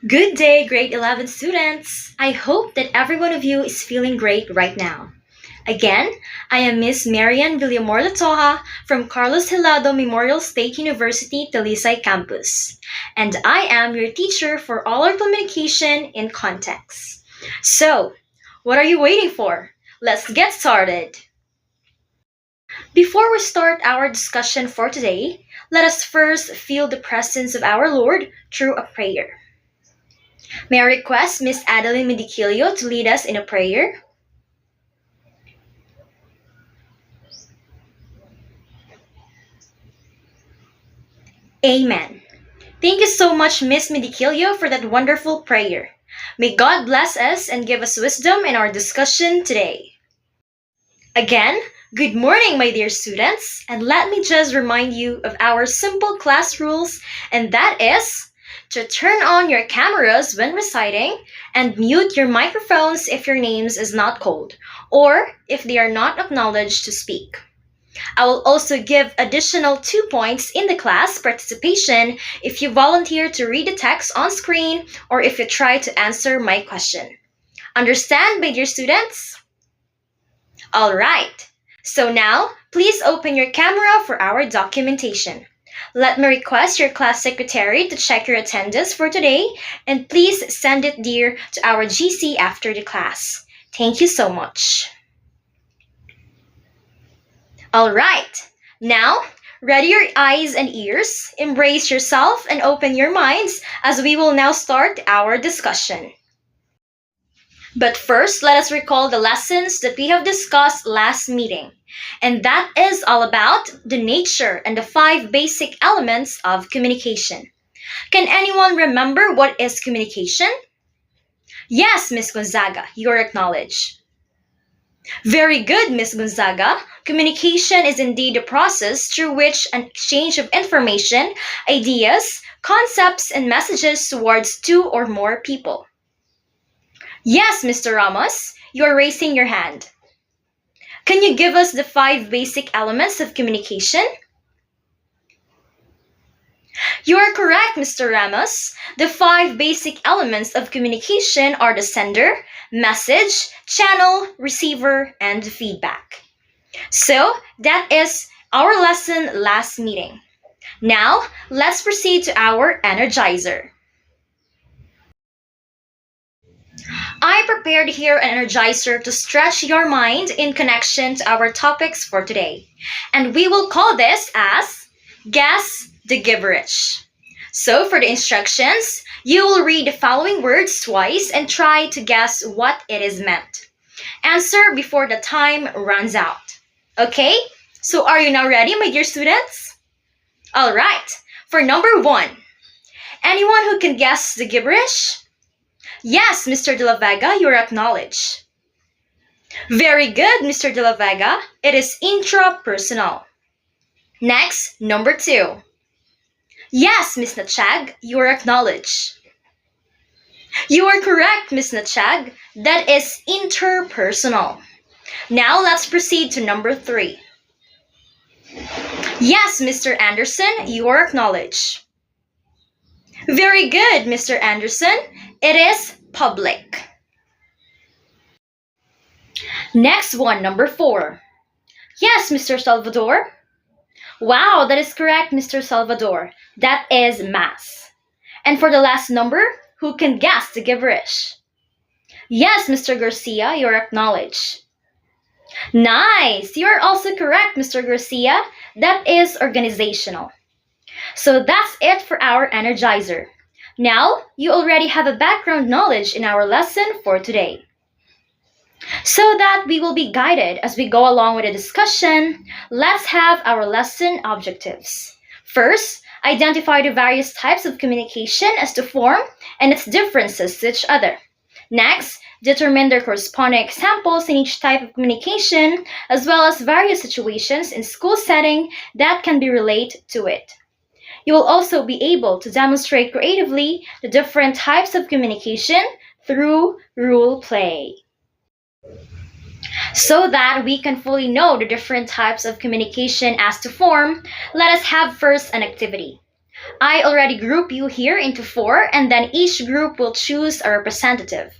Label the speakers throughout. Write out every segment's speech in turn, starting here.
Speaker 1: Good day, grade 11 students! I hope that every one of you is feeling great right now. Again, I am Miss Marian Villamor Latoja from Carlos Helado Memorial State University, Talisay Campus, and I am your teacher for all our communication in context. So, what are you waiting for? Let's get started! Before we start our discussion for today, let us first feel the presence of our Lord through a prayer. May I request Miss Adeline Medicilio to lead us in a prayer? Amen. Thank you so much, Miss Medicilio, for that wonderful prayer. May God bless us and give us wisdom in our discussion today. Again, good morning, my dear students, and let me just remind you of our simple class rules, and that is to turn on your cameras when reciting and mute your microphones if your names is not called or if they are not acknowledged to speak. I will also give additional 2 points in the class participation if you volunteer to read the text on screen or if you try to answer my question. Understand, my dear students? Alright, so now please open your camera for our documentation. Let me request your class secretary to check your attendance for today and please send it dear to our GC after the class. Thank you so much. Alright, now ready your eyes and ears, embrace yourself and open your minds as we will now start our discussion. But first, let us recall the lessons that we have discussed last meeting. And that is all about the nature and the 5 basic elements of communication. Can anyone remember what is communication? Yes, Miss Gonzaga, you're acknowledged. Very good, Miss Gonzaga. Communication is indeed a process through which an exchange of information, ideas, concepts, and messages towards 2 or more people. Yes, Mr. Ramos, you are raising your hand. Can you give us the 5 basic elements of communication? You are correct, Mr. Ramos. The 5 basic elements of communication are the sender, message, channel, receiver, and feedback. So, that is our lesson last meeting. Now, let's proceed to our energizer. I prepared here an energizer to stretch your mind in connection to our topics for today. And we will call this as Guess the Gibberish. So for the instructions, you will read the following words twice and try to guess what it is meant. Answer before the time runs out. Okay? So are you now ready, my dear students? Alright, for number 1. Anyone who can guess the gibberish? Yes, Mr. De La Vega, you're acknowledged. Very good, Mr. De La Vega. It is intrapersonal. Next, number 2. Yes, Miss Nachag, you are acknowledged. You are correct, Miss Nachag. That is interpersonal. Now let's proceed to number 3. Yes, Mr. Anderson, you are acknowledged. Very good, Mr. Anderson. It is public. Next one, number 4. Yes, Mr. Salvador. Wow, that is correct, Mr. Salvador. That is mass. And for the last number, who can guess the gibberish? Yes, Mr. Garcia, you're acknowledged. Nice! You are also correct, Mr. Garcia. That is organizational. So that's it for our energizer. Now, you already have a background knowledge in our lesson for today. So that we will be guided as we go along with the discussion, let's have our lesson objectives. First, identify the various types of communication as to form and its differences to each other. Next, determine their corresponding examples in each type of communication, as well as various situations in school setting that can be related to it. You will also be able to demonstrate creatively the different types of communication through role play. So that we can fully know the different types of communication as to form, let us have first an activity. I already group you here into four, and then each group will choose a representative.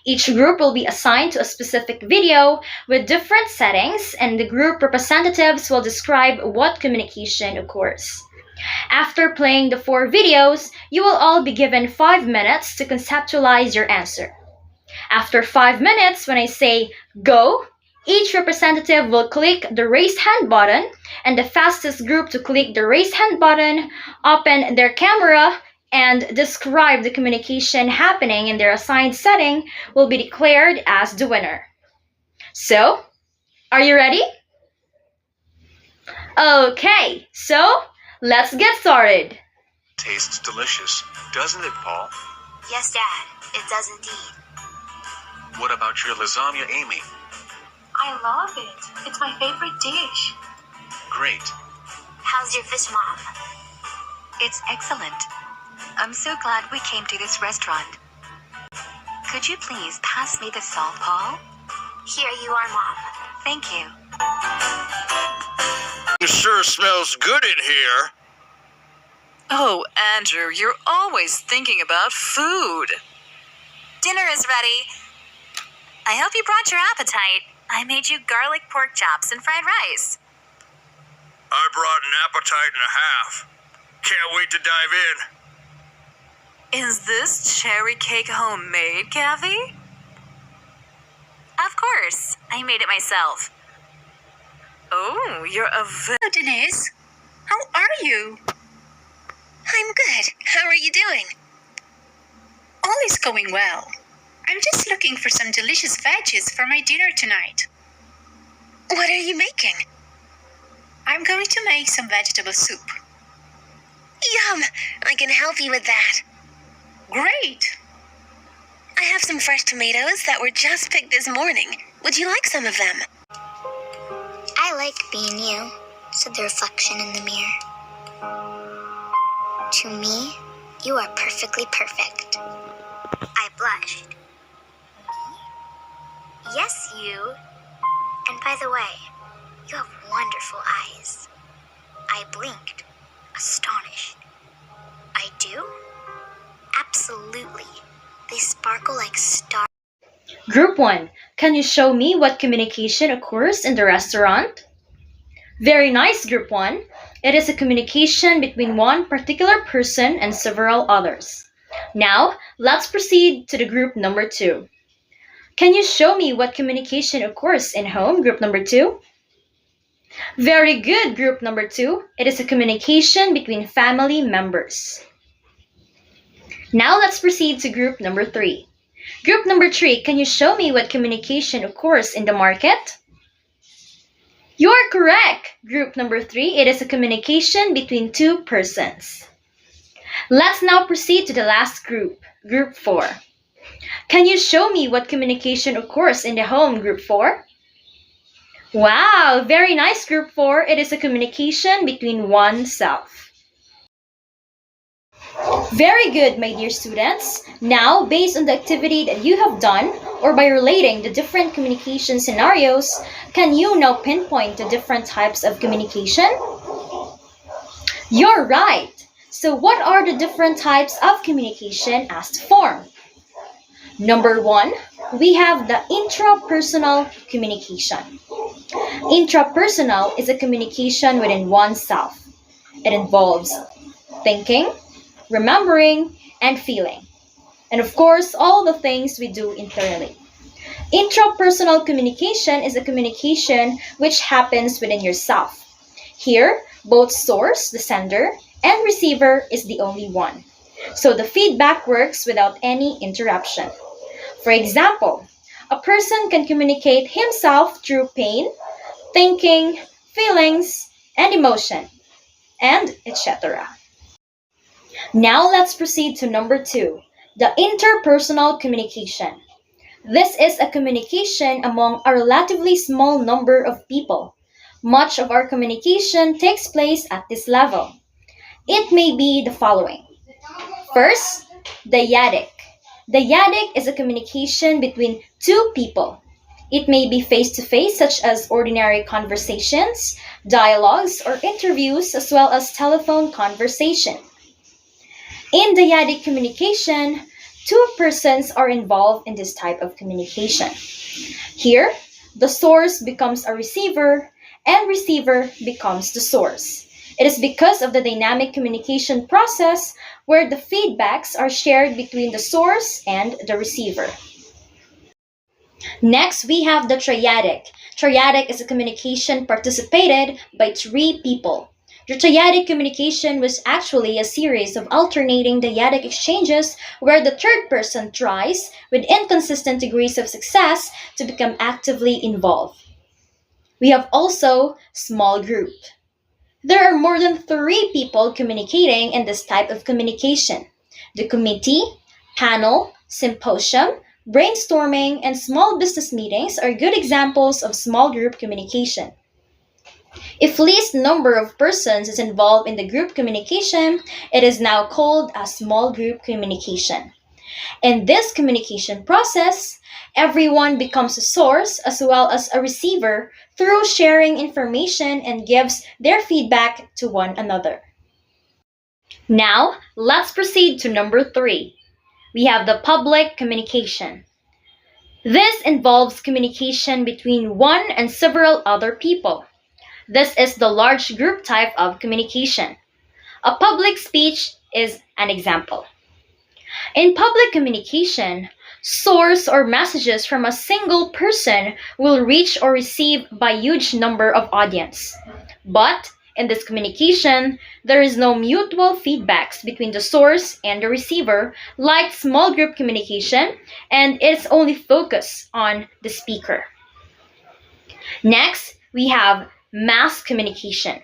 Speaker 1: Each group will be assigned to a specific video with different settings, and the group representatives will describe what communication occurs. After playing the four videos, you will all be given 5 minutes to conceptualize your answer. After 5 minutes, when I say go, each representative will click the raise hand button, and the fastest group to click the raise hand button, open their camera, and describe the communication happening in their assigned setting will be declared as the winner. So, are you ready? Okay, so let's get started.
Speaker 2: Tastes delicious, doesn't it, Paul?
Speaker 3: Yes, Dad, it does indeed.
Speaker 2: What about your lasagna, Amy?
Speaker 3: I love it. It's my favorite dish.
Speaker 2: Great.
Speaker 3: How's your fish, Mom?
Speaker 4: It's excellent. I'm so glad we came to this restaurant. Could you please pass me the salt, Paul?
Speaker 3: Here you are, Mom.
Speaker 4: Thank you.
Speaker 5: It sure smells good in here.
Speaker 6: Oh, Andrew, you're always thinking about food.
Speaker 4: Dinner is ready. I hope you brought your appetite. I made you garlic pork chops and fried rice.
Speaker 5: I brought an appetite and a half. Can't wait to dive in.
Speaker 6: Is this cherry cake homemade, Kathy?
Speaker 4: Of course. I made it myself.
Speaker 6: Oh, you're a
Speaker 7: Hello, Denise. How are you? I'm good. How are you doing? All is going well. I'm just looking for some delicious veggies for my dinner tonight. What are you making? I'm going to make some vegetable soup. Yum! I can help you with that. Great! I have some fresh tomatoes that were just picked this morning. Would you like some of them?
Speaker 3: I like being you, said the reflection in the mirror. To me, you are perfectly perfect. I blushed. Me? Yes, you. And by the way, you have wonderful eyes. I blinked, astonished. I do? Absolutely. They sparkle like stars.
Speaker 1: Group 1, can you show me what communication occurs in the restaurant? Very nice, Group 1. It is a communication between one particular person and several others. Now, let's proceed to the group number 2. Can you show me what communication occurs in home, group number 2? Very good, group number 2. It is a communication between family members. Now let's proceed to group number 3. Group number 3, can you show me what communication occurs in the market? You are correct, group number 3. It is a communication between two persons. Let's now proceed to the last group, group 4. Can you show me what communication occurs in the home, group 4? Wow, very nice, group 4. It is a communication between oneself. Very good, my dear students. Now, based on the activity that you have done, or by relating the different communication scenarios, can you now pinpoint the different types of communication? You're right. So what are the different types of communication as to form? Number 1, we have the intrapersonal communication. Intrapersonal is a communication within oneself. It involves thinking, remembering, and feeling. And of course, all the things we do internally. Intrapersonal communication is a communication which happens within yourself. Here, both source, the sender, and receiver is the only one. So the feedback works without any interruption. For example, a person can communicate himself through pain, thinking, feelings, and emotion, and etc. Now let's proceed to number 2, the interpersonal communication. This is a communication among a relatively small number of people. Much of our communication takes place at this level. It may be the following. First, dyadic. Dyadic is a communication between two people. It may be face-to-face, such as ordinary conversations, dialogues, or interviews, as well as telephone conversation. In dyadic communication, two persons are involved in this type of communication. Here, the source becomes a receiver and receiver becomes the source. It is because of the dynamic communication process where the feedbacks are shared between the source and the receiver. Next, we have the triadic. Triadic is a communication participated by three people. The triadic communication was actually a series of alternating dyadic exchanges where the third person tries, with inconsistent degrees of success, to become actively involved. We have also small group. There are more than three people communicating in this type of communication. The committee, panel, symposium, brainstorming, and small business meetings are good examples of small group communication. If least number of persons is involved in the group communication, it is now called a small group communication. In this communication process, everyone becomes a source as well as a receiver through sharing information and gives their feedback to one another. Now, let's proceed to number 3. We have the public communication. This involves communication between one and several other people. This is the large group type of communication. A public speech is an example. In public communication, source or messages from a single person will reach or receive by huge number of audience. But in this communication, there is no mutual feedbacks between the source and the receiver like small group communication, and it's only focused on the speaker. Next, we have mass communication.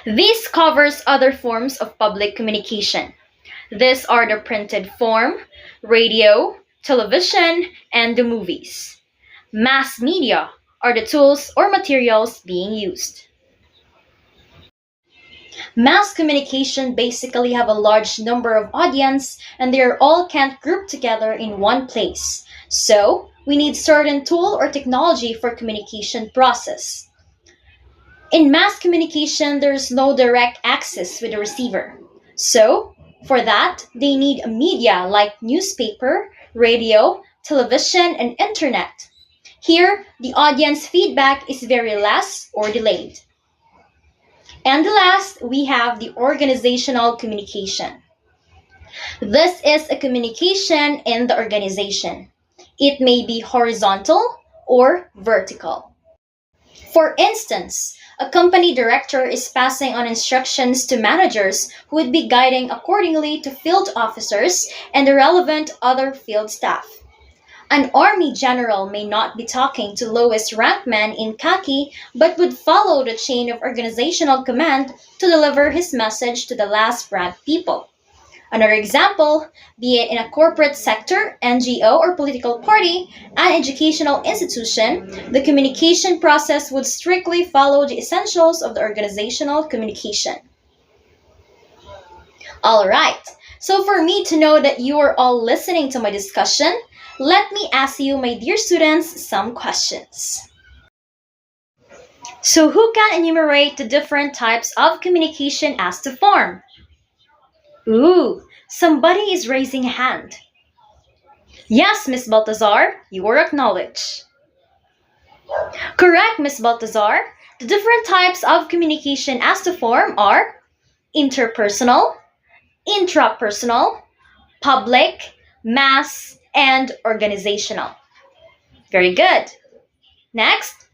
Speaker 1: This covers other forms of public communication. These are the printed form, radio, television, and the movies. Mass media are the tools or materials being used. Mass communication basically have a large number of audience and they are all can't group together in one place. So, we need certain tool or technology for communication process. In mass communication, there is no direct access with the receiver. So, for that, they need a media like newspaper, radio, television, and internet. Here, the audience feedback is very less or delayed. And last, we have the organizational communication. This is a communication in the organization. It may be horizontal or vertical. For instance, a company director is passing on instructions to managers who would be guiding accordingly to field officers and the relevant other field staff. An army general may not be talking to lowest ranked man in khaki but would follow the chain of organizational command to deliver his message to the last ranked people. Another example, be it in a corporate sector, NGO, or political party, an educational institution, the communication process would strictly follow the essentials of the organizational communication. Alright, so for me to know that you are all listening to my discussion, let me ask you, my dear students, some questions. So who can enumerate the different types of communication as to form? Ooh, somebody is raising a hand. Yes, Miss Baltazar, you are acknowledged. Correct, Miss Baltazar. The different types of communication as to form are interpersonal, intrapersonal, public, mass, and organizational. Very good. Next,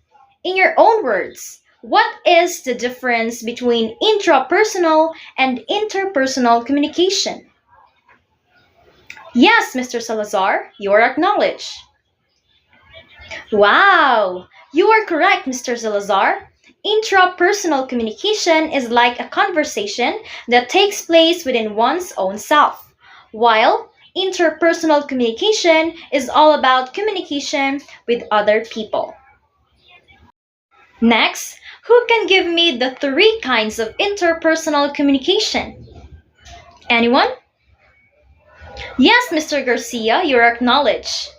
Speaker 1: in your own words, what is the difference between intrapersonal and interpersonal communication? Yes, Mr. Salazar, you are acknowledged. Wow, you are correct, Mr. Salazar. Intrapersonal communication is like a conversation that takes place within one's own self, while interpersonal communication is all about communication with other people. Next, who can give me the 3 kinds of interpersonal communication? Anyone? Yes, Mr. Garcia, you are acknowledged.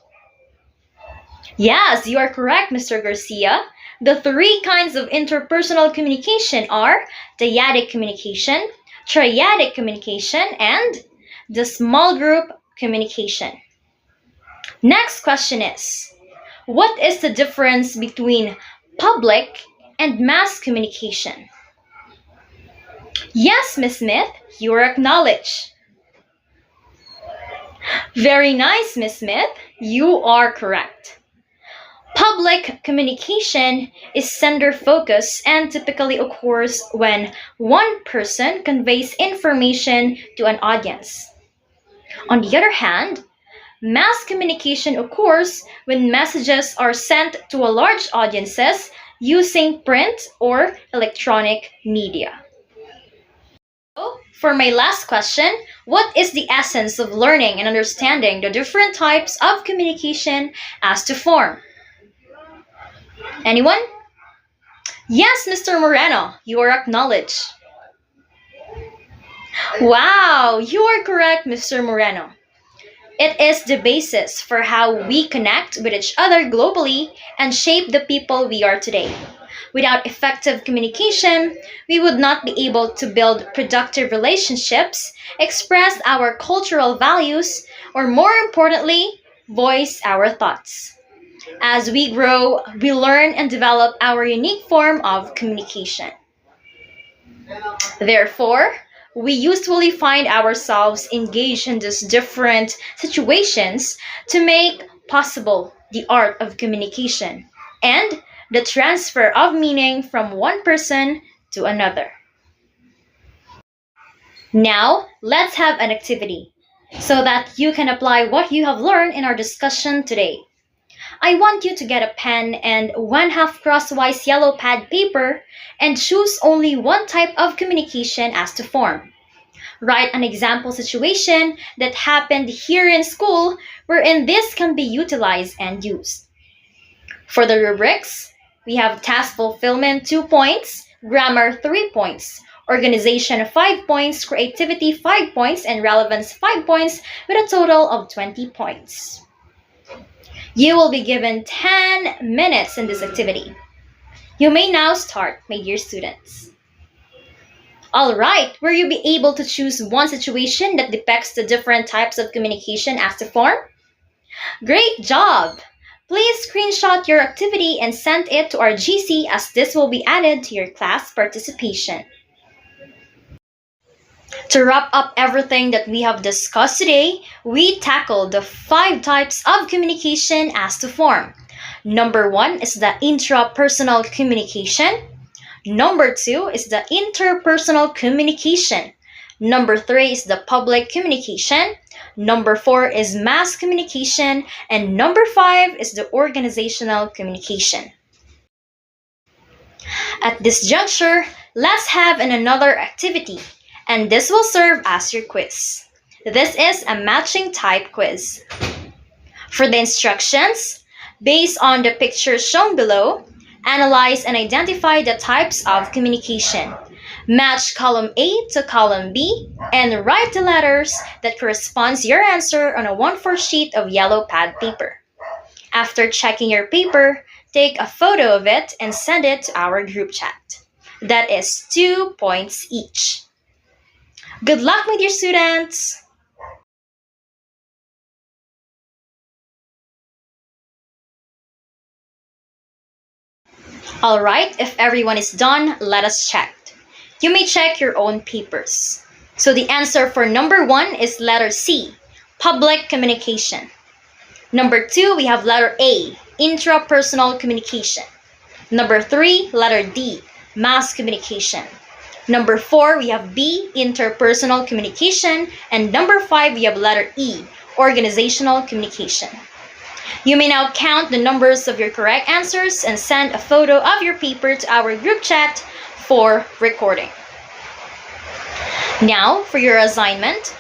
Speaker 1: Yes, you are correct, Mr. Garcia. The 3 kinds of interpersonal communication are dyadic communication, triadic communication, and the small group communication. Next question is, what is the difference between public and mass communication? Yes, Miss Smith, you are acknowledged. Very nice, Miss Smith. You are correct. Public communication is sender focused and typically occurs when one person conveys information to an audience. On the other hand, mass communication occurs when messages are sent to a large audiences using print or electronic media. For my last question, what is the essence of learning and understanding the different types of communication as to form? Anyone? Yes, Mr. Moreno, you are acknowledged. Wow, you are correct, Mr. Moreno. It is the basis for how we connect with each other globally and shape the people we are today. Without effective communication, we would not be able to build productive relationships, express our cultural values, or more importantly, voice our thoughts. As we grow, we learn and develop our unique form of communication. Therefore, we usually find ourselves engaged in these different situations to make possible the art of communication and the transfer of meaning from one person to another. Now, let's have an activity so that you can apply what you have learned in our discussion today. I want you to get a pen and 1/2 crosswise yellow pad paper and choose only one type of communication as to form. Write an example situation that happened here in school wherein this can be utilized and used. For the rubrics, we have task fulfillment 2 points, grammar 3 points, organization 5 points, creativity 5 points, and relevance 5 points with a total of 20 points. You will be given 10 minutes in this activity. You may now start, my dear students. Alright, will you be able to choose one situation that depicts the different types of communication as to form? Great job! Please screenshot your activity and send it to our GC as this will be added to your class participation. To wrap up everything that we have discussed today, we tackled the 5 types of communication as to form. Number 1 is the intrapersonal communication. Number 2 is the interpersonal communication. Number 3 is the public communication. Number 4 is mass communication. And number 5 is the organizational communication. At this juncture, let's have another activity, and this will serve as your quiz. This is a matching type quiz. For the instructions, based on the pictures shown below, analyze and identify the types of communication. Match column A to column B and write the letters that corresponds your answer on a 1/4 sheet of yellow pad paper. After checking your paper, take a photo of it and send it to our group chat. That is 2 points each. Good luck, my dear students! Alright, if everyone is done, let us check. You may check your own papers. So the answer for number 1 is letter C, public communication. Number 2, we have letter A, intrapersonal communication. Number 3, letter D, mass communication. Number 4, we have B, interpersonal communication. And number 5, we have letter E, organizational communication. You may now count the numbers of your correct answers and send a photo of your paper to our group chat for recording. Now, for your assignment,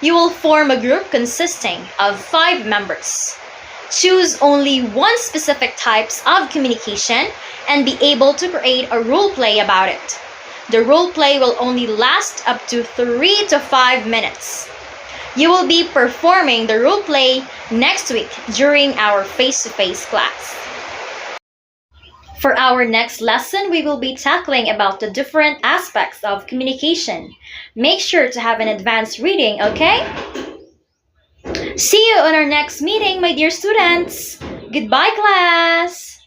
Speaker 1: you will form a group consisting of 5 members. Choose only one specific types of communication and be able to create a role play about it. The role play will only last up to 3 to 5 minutes. You will be performing the role play next week during our face-to-face class. For our next lesson, we will be tackling about the different aspects of communication. Make sure to have an advanced reading, okay? See you on our next meeting, my dear students. Goodbye, class.